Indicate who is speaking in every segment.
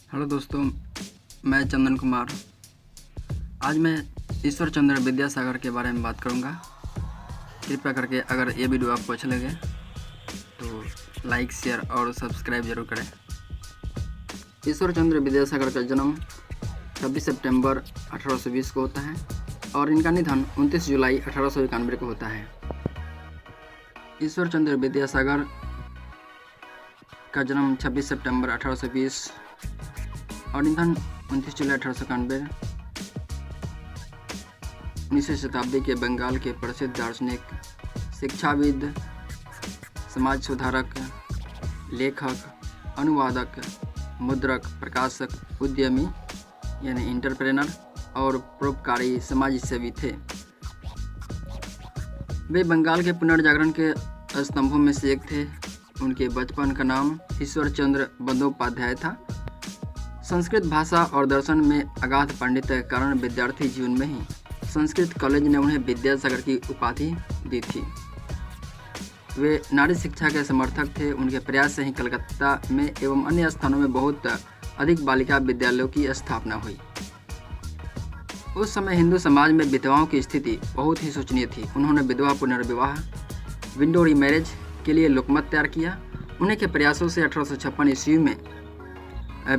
Speaker 1: Hello दोस्तों, मैं चंदन कुमार। आज मैं ईश्वर चंद्र विद्यासागर के बारे में बात करूंगा। कृपया करके अगर ये वीडियो आपको अच्छा लगे तो लाइक, शेयर और सब्सक्राइब जरूर करें। ईश्वर चंद्र विद्यासागर का जन्म 26 सितंबर 1820 को होता है और इनका निधन 29 जुलाई 1891 को होता है। ईश्वर चंद्र विद्यासागर का जन्म 26 सितंबर 1820 और निधन 29 जुलाई 1891। 19वीं शताब्दी के बंगाल के प्रसिद्ध दार्शनिक, शिक्षाविद, समाज सुधारक, लेखक, अनुवादक, मुद्रक, प्रकाशक, उद्यमी यानी एंटरप्रेनर और परोपकारी समाजसेवी थे। वे बंगाल के पुनर्जागरण के स्तंभों में से एक थे। उनके बचपन का नाम ईश्वर चंद्र बंदोपाध्याय था। संस्कृत भाषा और दर्शन में अगाध पांडित्य के कारण विद्यार्थी जीवन में ही संस्कृत कॉलेज ने उन्हें विद्यासागर की उपाधि दी थी। वे नारी शिक्षा के समर्थक थे। उनके प्रयास से ही कलकत्ता में एवं अन्य स्थानों में बहुत अधिक बालिका विद्यालयों की स्थापना हुई। उस समय हिंदू समाज में विधवाओं की स्थिति बहुत ही शोचनीय थी। उन्होंने विधवा पुनर्विवाह, विंडो रीमैरिज के लिए लोकमत तैयार किया। उन्हीं के प्रयासों से 1856 ईस्वी में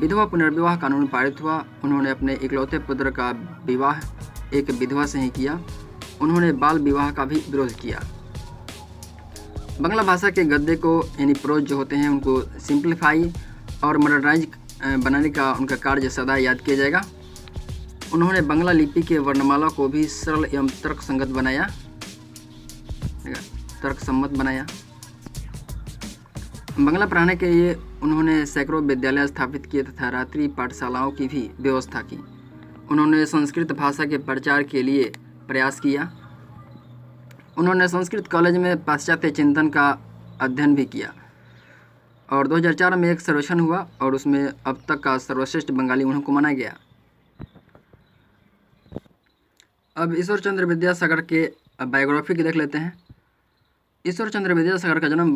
Speaker 1: विधवा पुनर्विवाह कानून पारित हुआ। उन्होंने अपने इकलौते पुत्र का विवाह एक विधवा से ही किया। उन्होंने बाल विवाह का भी विरोध किया। बांग्ला भाषा के गद्य को यानी प्रोज जो होते हैं उनको सिंप्लीफाई और मॉडर्नाइज बनाने का उनका कार्य सदा याद किया जाएगा। उन्होंने बांग्ला लिपि के वर्णमाला को भी सरल एवं तर्कसम्मत बनाया। बांग्ला पढ़ाने के लिए उन्होंने सैकड़ों विद्यालय स्थापित किए तथा रात्रि पाठशालाओं की भी व्यवस्था की। उन्होंने संस्कृत भाषा के प्रचार के लिए प्रयास किया। उन्होंने संस्कृत कॉलेज में पाश्चात्य चिंतन का अध्ययन भी किया और 2004 में एक सर्वेक्षण हुआ और उसमें अब तक का सर्वश्रेष्ठ बंगाली उनको माना गया। अब ईश्वर चंद्र विद्यासागर के बायोग्राफी की देख लेते हैं। ईश्वर चंद्र विद्यासागर का जन्म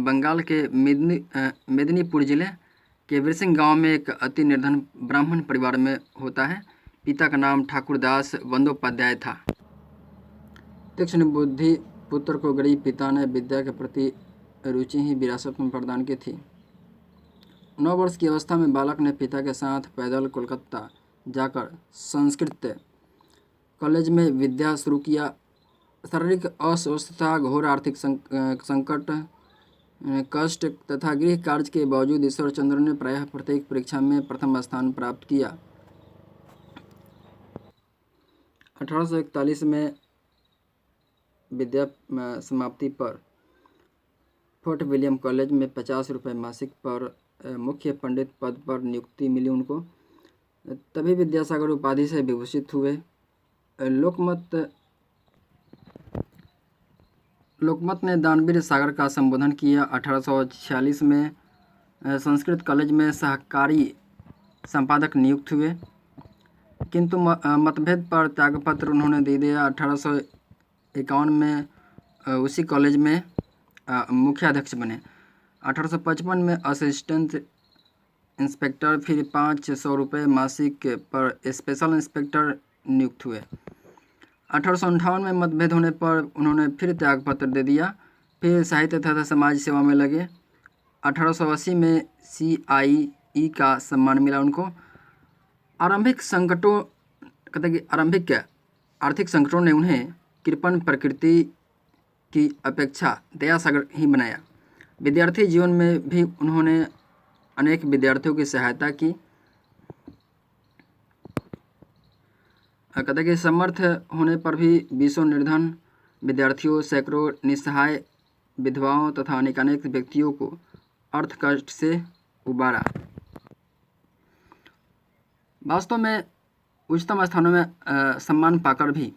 Speaker 1: बंगाल के मेदिनीपुर जिले के विरसिंह गांव में एक अति निर्धन ब्राह्मण परिवार में होता है। पिता का नाम ठाकुरदास बंदोपाध्याय था। तीक्ष्ण बुद्धि पुत्र को गरीब पिता ने विद्या के प्रति रुचि ही विरासत में प्रदान की थी। 9 वर्ष की अवस्था में बालक ने पिता के साथ पैदल कोलकाता जाकर संस्कृत कॉलेज में विद्या शुरू किया। शारीरिक अस्वस्थता, घोर आर्थिक संकट, कष्ट तथा गृह कार्य के बावजूद ईश्वर चंद्र ने प्रायः प्रत्येक परीक्षा में प्रथम स्थान प्राप्त किया। 1841 में विद्या समाप्ति पर फोर्ट विलियम कॉलेज में 50 रुपये मासिक पर मुख्य पंडित पद पर नियुक्ति मिली उनको। तभी विद्यासागर उपाधि से विभूषित हुए। लोकमत ने दानवीर सागर का संबोधन किया। 1846 में संस्कृत कॉलेज में सहकारी संपादक नियुक्त हुए, किंतु मतभेद पर त्यागपत्र उन्होंने दे दिया। 1851 में उसी कॉलेज में मुख्याध्यक्ष बने। 1855 में असिस्टेंट इंस्पेक्टर, फिर 500 रुपये मासिक पर स्पेशल इंस्पेक्टर नियुक्त हुए। 1858 में मतभेद होने पर उन्होंने फिर त्यागपत्र दे दिया। फिर साहित्य तथा समाज सेवा में लगे। 1880 में CIE का सम्मान मिला उनको। आरंभिक आर्थिक संकटों ने उन्हें कृपण प्रकृति की अपेक्षा दयासागर ही बनाया। विद्यार्थी जीवन में भी उन्होंने अनेक विद्यार्थियों की सहायता की। कहते कि समर्थ होने पर भी 20 निर्धन विद्यार्थियों, सैकड़ों निस्सहाय विधवाओं तथा अनेकानेक व्यक्तियों को अर्थ कष्ट से उबारा। वास्तव में उच्चतम स्थानों में सम्मान पाकर भी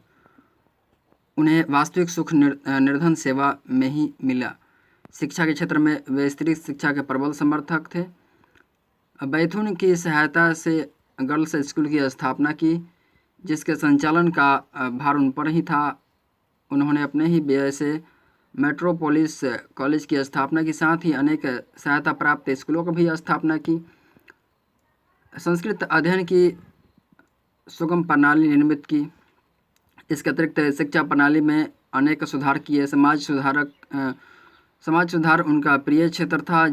Speaker 1: उन्हें वास्तविक सुख निर्धन सेवा में ही मिला। शिक्षा के क्षेत्र में वे स्त्री शिक्षा के प्रबल समर्थक थे। बैथुन की सहायता से गर्ल्स स्कूल की स्थापना की, जिसके संचालन का भार उन पर ही था। उन्होंने अपने ही व्यय से मेट्रोपोलिस कॉलेज की स्थापना के साथ ही अनेक सहायता प्राप्त स्कूलों की भी स्थापना की। संस्कृत अध्ययन की सुगम प्रणाली निर्मित की। इसके अतिरिक्त शिक्षा प्रणाली में अनेक सुधार किए। समाज सुधार उनका प्रिय क्षेत्र था,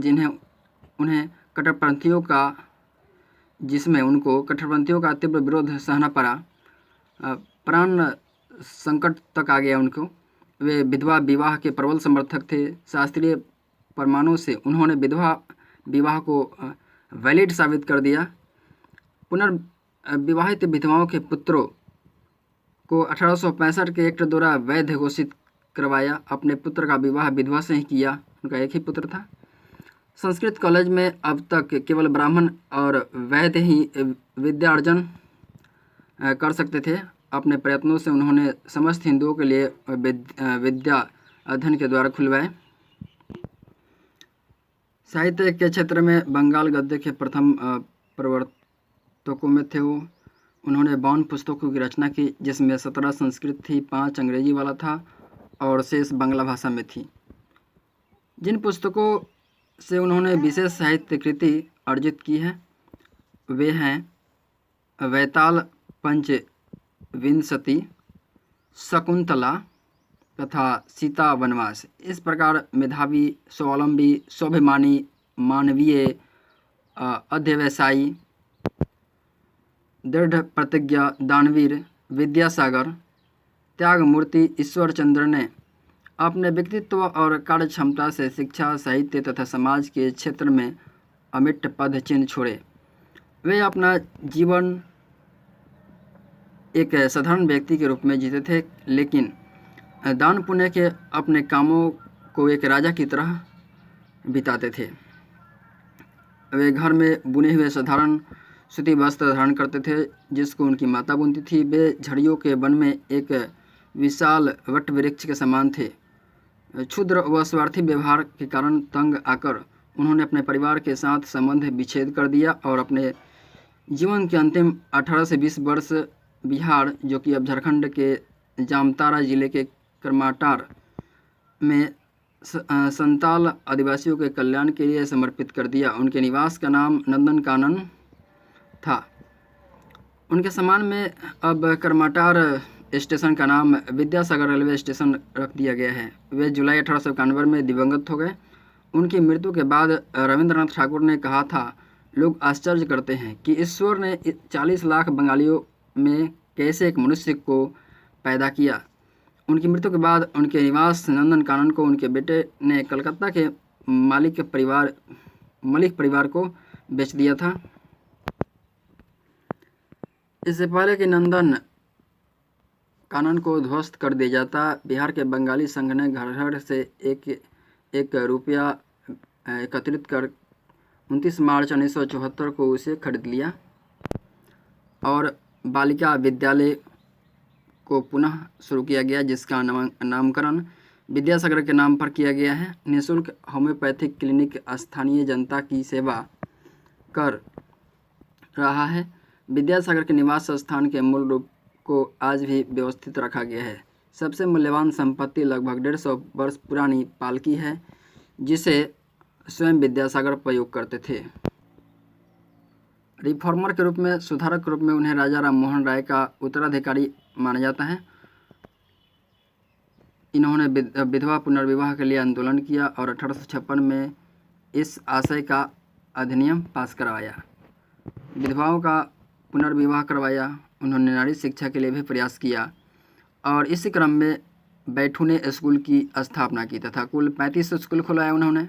Speaker 1: उन्हें कट्टरपंथियों का तीव्र विरोध सहना पड़ा। प्राण संकट तक आ गया उनको। वे विधवा विवाह के प्रबल समर्थक थे। शास्त्रीय प्रमाणों से उन्होंने विधवा विवाह को वैलिड साबित कर दिया। पुनर्विवाहित विधवाओं के पुत्रों को 1865 के एक्ट द्वारा वैध घोषित करवाया। अपने पुत्र का विवाह विधवा से ही किया, उनका एक ही पुत्र था। संस्कृत कॉलेज में अब तक केवल ब्राह्मण और वैद्य ही विद्यार्जन कर सकते थे। अपने प्रयत्नों से उन्होंने समस्त हिंदुओं के लिए विद्या अध्ययन के द्वार खुलवाए। साहित्य के क्षेत्र में बंगाल गद्य के प्रथम प्रवर्तकों में थे वो। उन्होंने 52 पुस्तकों की रचना की, जिसमें 17 संस्कृत थी, 5 अंग्रेजी वाला था और शेष बांग्ला भाषा में थी। जिन पुस्तकों से उन्होंने विशेष साहित्य कृति अर्जित की है वे हैं वैताल पंचविंशति, शकुंतला तथा सीता वनवास। इस प्रकार मेधावी, स्वावलंबी, स्वाभिमानी, मानवीय, अध्यवसायी, दृढ़ प्रतिज्ञा, दानवीर, विद्यासागर, त्यागमूर्ति ईश्वरचंद्र ने अपने व्यक्तित्व और कार्यक्षमता से शिक्षा, साहित्य तथा समाज के क्षेत्र में अमिट पद चिन्ह छोड़े। वे अपना जीवन एक साधारण व्यक्ति के रूप में जीते थे, लेकिन दान पुण्य के अपने कामों को एक राजा की तरह बिताते थे। वे घर में बुने हुए साधारण सूती वस्त्र धारण करते थे, जिसको उनकी माता बुनती थी। वे झड़ियों के वन में एक विशाल वट वृक्ष के समान थे। क्षुद्र व स्वार्थी व्यवहार के कारण तंग आकर उन्होंने अपने परिवार के साथ संबंध विच्छेद कर दिया और अपने जीवन के अंतिम 18 से 20 वर्ष बिहार, जो कि अब झारखंड के जामतारा जिले के करमाटार में संताल आदिवासियों के कल्याण के लिए समर्पित कर दिया। उनके निवास का नाम नंदनकानन था। उनके सम्मान में अब करमाटार स्टेशन का नाम विद्यासागर रेलवे स्टेशन रख दिया गया है। वे जुलाई 1891 में दिवंगत हो गए। उनकी मृत्यु के बाद रविंद्रनाथ ठाकुर ने कहा था, लोग आश्चर्य करते हैं कि ईश्वर ने 40 लाख बंगालियों में कैसे एक मनुष्य को पैदा किया। उनकी मृत्यु के बाद उनके निवास नंदनकानन को उनके बेटे ने कलकत्ता के मलिक परिवार को बेच दिया था। इससे पहले कि नंदन कानन को ध्वस्त कर दिया जाता, बिहार के बंगाली संघ ने घर घर से एक रुपया एकत्रित कर 29 मार्च 1974 को उसे खरीद लिया और बालिका विद्यालय को पुनः शुरू किया गया, जिसका नामकरण विद्यासागर के नाम पर किया गया है। निःशुल्क होम्योपैथिक क्लिनिक स्थानीय जनता की सेवा कर रहा है। विद्यासागर के निवास स्थान के मूल रूप को आज भी व्यवस्थित रखा गया है। सबसे मूल्यवान संपत्ति लगभग 150 वर्ष पुरानी पालकी है, जिसे स्वयं विद्यासागर प्रयोग करते थे। रिफॉर्मर के रूप में, सुधारक के रूप में उन्हें राजा राम मोहन राय का उत्तराधिकारी माना जाता है। इन्होंने विधवा पुनर्विवाह के लिए आंदोलन किया और 1856 में इस आशय का अधिनियम पास करवाया। विधवाओं का पुनर्विवाह करवाया। उन्होंने नारी शिक्षा के लिए भी प्रयास किया और इसी क्रम में बैठूने स्कूल की स्थापना की तथा कुल 35 स्कूल खुलवाए उन्होंने।